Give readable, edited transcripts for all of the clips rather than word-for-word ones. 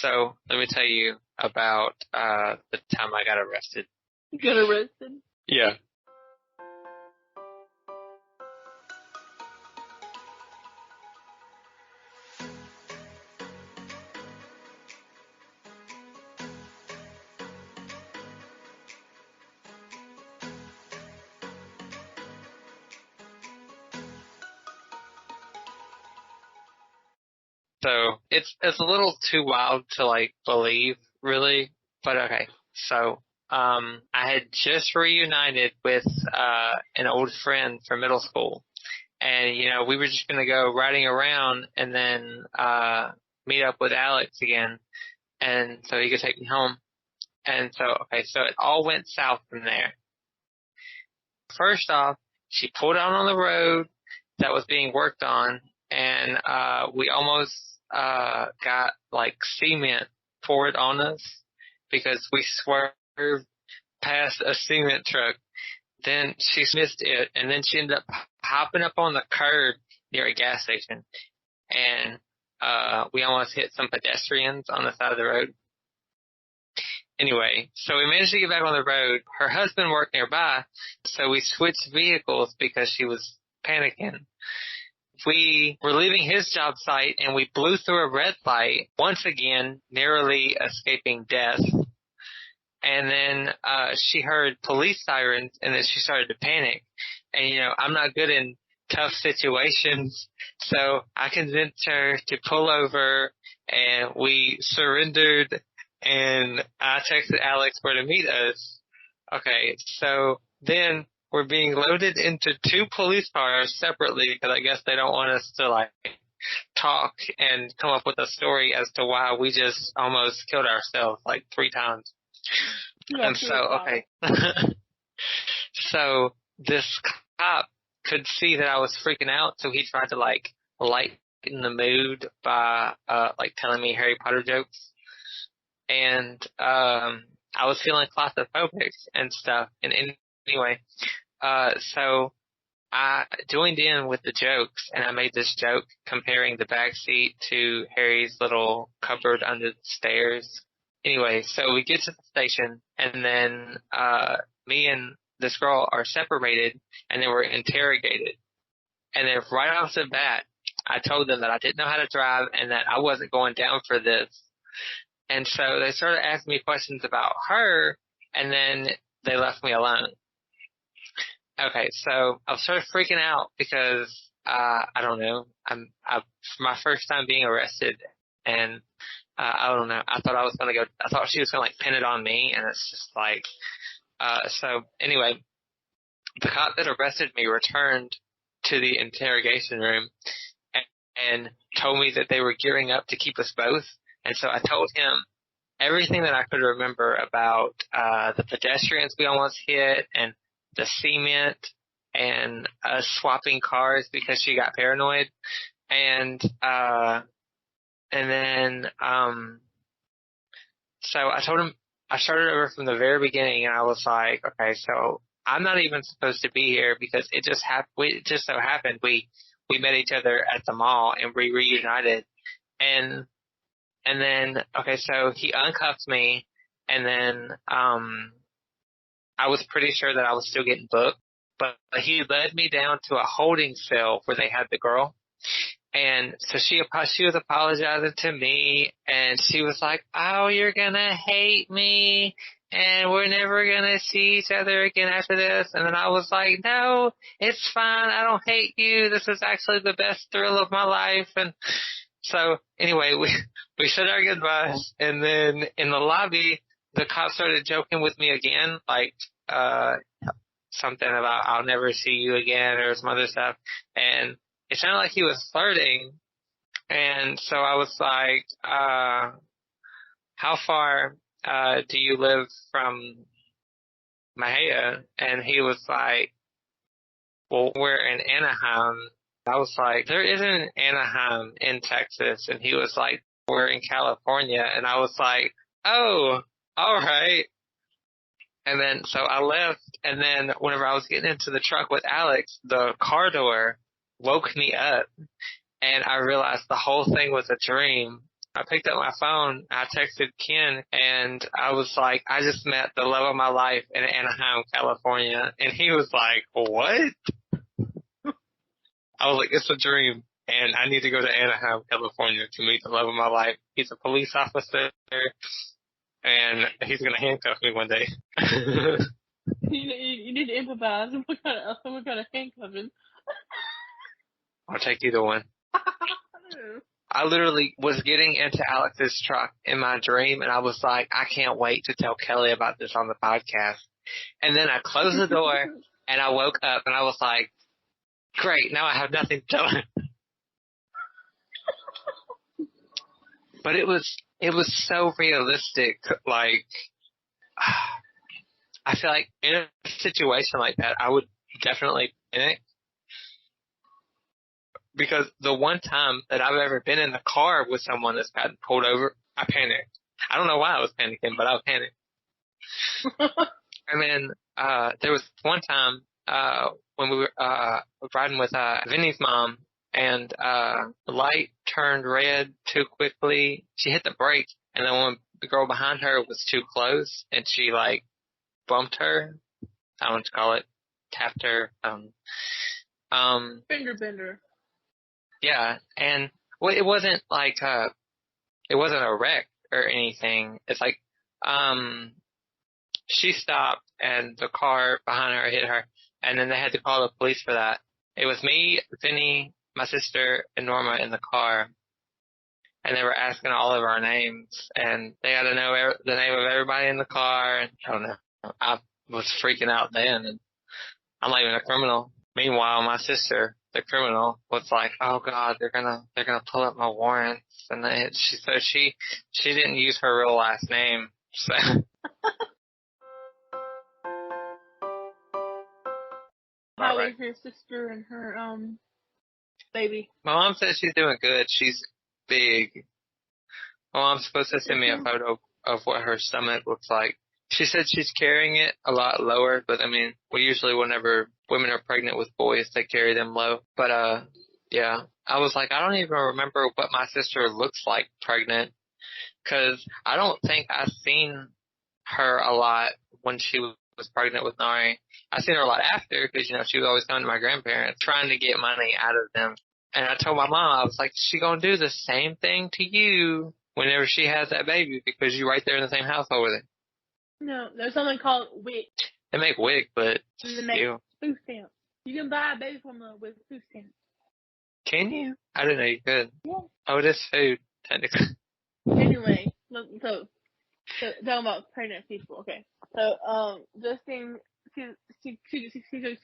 So let me tell you about the time I got arrested. You got arrested? Yeah. So it's a little too wild to like believe, really, but okay. So I had just reunited with an old friend from middle school, and we were just gonna go riding around and then meet up with Alex again, and so he could take me home. And so so it all went south from there. First off, she pulled out on the road that was being worked on, and we almost got like cement poured on us because we swerved past a cement truck. Then she missed it, and then she ended up hopping up on the curb near a gas station, and we almost hit some pedestrians on the side of the road. Anyway, so we managed to get back on the road. Her husband worked nearby, so we switched vehicles because she was panicking. We were leaving his job site, and we blew through a red light, once again, narrowly escaping death. And then she heard police sirens, and then she started to panic. And, I'm not good in tough situations, so I convinced her to pull over, and we surrendered, and I texted Alex where to meet us. Okay, so then we're being loaded into 2 police cars separately because I guess they don't want us to like talk and come up with a story as to why we just almost killed ourselves like 3 times. Yeah, and so, okay. So this cop could see that I was freaking out, so he tried to like lighten the mood by like telling me Harry Potter jokes. And I was feeling claustrophobic and stuff. And anyway, so I joined in with the jokes, and I made this joke comparing the back seat to Harry's little cupboard under the stairs. Anyway, so we get to the station, and then me and this girl are separated, and then we're interrogated. And then right off the bat, I told them that I didn't know how to drive and that I wasn't going down for this. And so they started asking me questions about her, and then they left me alone. Okay, so I was sort of freaking out because I don't know, my first time being arrested, and I don't know. I thought she was gonna like pin it on me, and it's just like so anyway, the cop that arrested me returned to the interrogation room and told me that they were gearing up to keep us both. And so I told him everything that I could remember about the pedestrians we almost hit, and the cement, and us swapping cars because she got paranoid. And then so I told him I started over from the very beginning, and I was like, okay, so I'm not even supposed to be here because it just so happened we met each other at the mall and we reunited. And then, okay, so he uncuffed me, and then I was pretty sure that I was still getting booked, but he led me down to a holding cell where they had the girl. And so she was apologizing to me, and she was like, oh, you're gonna hate me, and we're never gonna see each other again after this. And then I was like, no, it's fine, I don't hate you, this is actually the best thrill of my life. And so anyway, we said our goodbyes, and then in the lobby, the cop started joking with me again, like something about I'll never see you again or some other stuff. And it sounded like he was flirting. And so I was like, how far do you live from Mahia? And he was like, well, we're in Anaheim. I was like, there isn't Anaheim in Texas. And he was like, we're in California. And I was like, oh, all right. And then so I left. And then whenever I was getting into the truck with Alex, the car door woke me up, and I realized the whole thing was a dream. I picked up my phone, I texted Ken, and I was like, I just met the love of my life in Anaheim, California. And he was like, what? I was like, it's a dream. And I need to go to Anaheim, California to meet the love of my life. He's a police officer, and he's going to handcuff me one day. You need to improvise. What kind of handcuffing? I'll take either one. I literally was getting into Alex's truck in my dream, and I was like, I can't wait to tell Kellee about this on the podcast. And then I closed the door, and I woke up, and I was like, great, now I have nothing to tell him. But it was so realistic. Like, I feel like in a situation like that, I would definitely panic. Because the one time that I've ever been in the car with someone that's gotten pulled over, I panicked. I don't know why I was panicking, but I panicked. And then there was one time when we were riding with Vinny's mom, and the light turned red too quickly. She hit the brake, and then when the girl behind her was too close, and she like bumped her. I don't know what to call it. Tapped her. Finger bender. Yeah, and well, it wasn't like it wasn't a wreck or anything. It's like she stopped and the car behind her hit her, and then they had to call the police for that. It was me, Vinny, my sister, and Norma in the car, and they were asking all of our names, and they had to know the name of everybody in the car. And I don't know. I was freaking out then, and I'm not even a criminal. Meanwhile, my sister, the criminal, was like, "Oh God, they're gonna pull up my warrants," and she didn't use her real last name. So. How is your sister and her baby? My mom says she's doing good. She's big. My mom's supposed to send me a photo of what her stomach looks like. She said she's carrying it a lot lower, but I mean, we usually, whenever women are pregnant with boys, they carry them low. But, yeah, I was like, I don't even remember what my sister looks like pregnant, because I don't think I've seen her a lot when she was pregnant with Nari. I seen her a lot after, because, you know, she was always coming to my grandparents, trying to get money out of them. And I told my mom, I was like, she gonna do the same thing to you whenever she has that baby, because you're right there in the same household with her. No, there's something called WIC. They make WIC, but They make food stamps. You can buy a baby formula with food stamps. Can you? I didn't know you could. Yeah. Oh, it is food, technically. Anyway, so talking about pregnant people. Okay, so this thing, she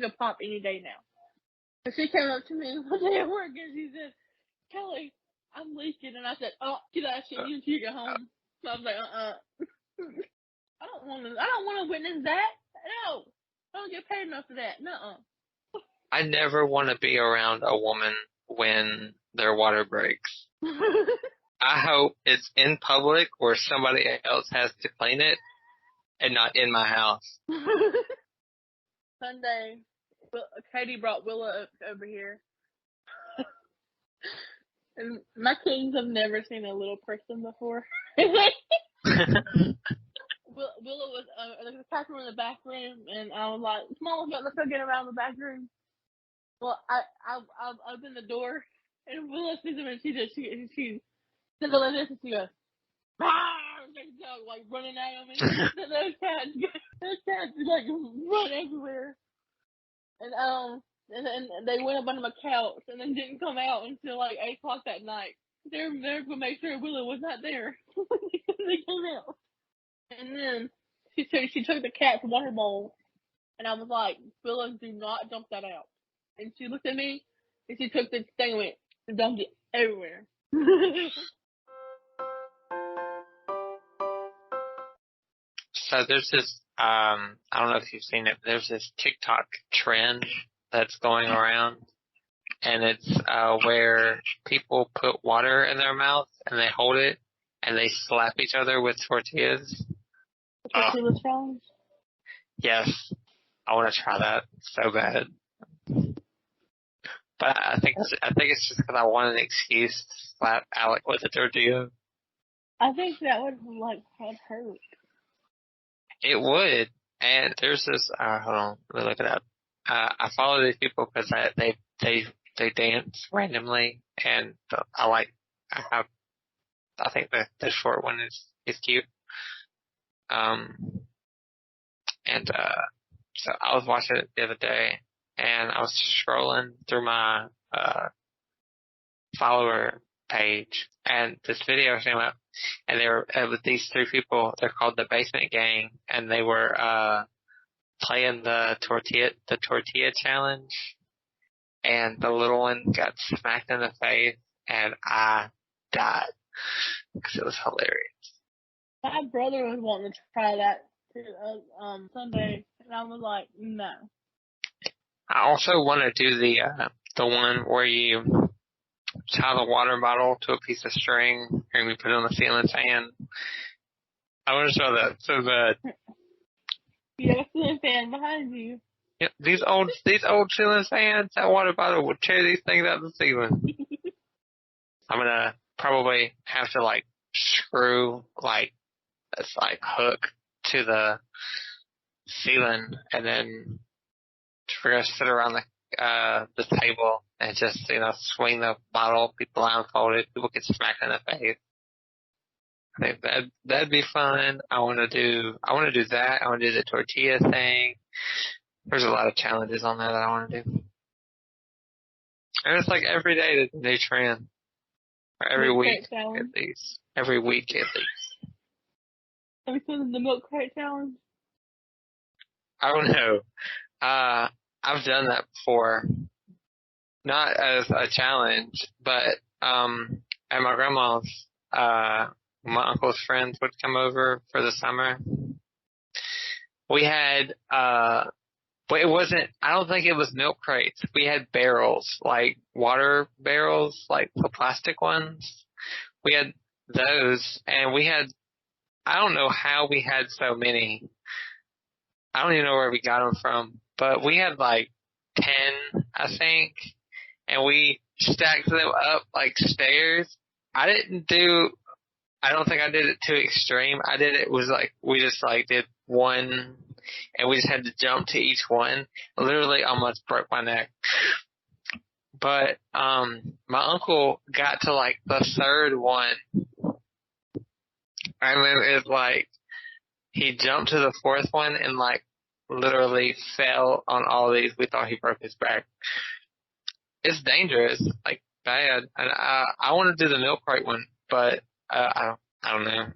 could pop any day now. So she came up to me one day at work and she said, "Kellee, I'm leaking," and I said, "Oh, get that shit. You can get home." So I was like, I don't want to witness that. No, I don't get paid enough for that. Nuh-uh. I never want to be around a woman when their water breaks. I hope it's in public where somebody else has to clean it and not in my house. Sunday, Katie brought Willa over here. And my kids have never seen a little person before. Willa was the cat room in the back room, and I was like, "Come on, let's go get around the back room." Well, I opened the door, and Willa sees him, and she's like this, and she goes, "Ah!" Like running at him, and those cats like run everywhere, and they went up under my couch, and then didn't come out until like 8 o'clock that night. They were there to make sure Willa was not there. They came out. And then she took the cat's water bowl, and I was like, "Willa, do not dump that out." And she looked at me, and she took the thing and went and dumped it everywhere. So there's this, I don't know if you've seen it, but there's this TikTok trend that's going around, and it's where people put water in their mouth, and they hold it, and they slap each other with tortillas. Tortilla challenge? Yes, I want to try that so bad. But I think it's just because I want an excuse to slap Alec with a tortilla. I think that would have hurt. It would. And there's this, hold on, let me look it up. I follow these people because they dance randomly, and I think the short one is cute. And so I was watching it the other day, and I was scrolling through my follower page, and this video came up, and it was these three people. They're called the Basement Gang, and they were playing the tortilla challenge, and the little one got smacked in the face, and I died because it was hilarious. My brother was wanting to try that Sunday, and I was like, no. I also want to do the one where you tie the water bottle to a piece of string and we put it on the ceiling fan. I want to show that so bad. You have a ceiling fan behind you. Yeah, these old ceiling fans, that water bottle would tear these things out of the ceiling. I'm gonna probably have to screw this hook to the ceiling, and then we're gonna sit around the table and just swing the bottle, be blindfolded, people get smacked in the face. I think that'd be fun. I want to do that. I want to do the tortilla thing. There's a lot of challenges on there that I want to do. And it's every day there's a new trend. Or every week at least. Every week at least. Have you seen the milk crate challenge? I don't know. I've done that before. Not as a challenge, but at my grandma's, my uncle's friends would come over for the summer. We had, but it wasn't, I don't think it was milk crates. We had barrels, water barrels, the plastic ones. We had those, and I don't know how we had so many. I don't even know where we got them from, but we had 10, I think, and we stacked them up like stairs. I don't think I did it too extreme. We just did one, and we just had to jump to each one. Literally almost broke my neck. But my uncle got to the third one. I mean, it's he jumped to the fourth one and literally fell on all these. We thought he broke his back. It's dangerous, bad. And I want to do the milk crate one, but I don't know.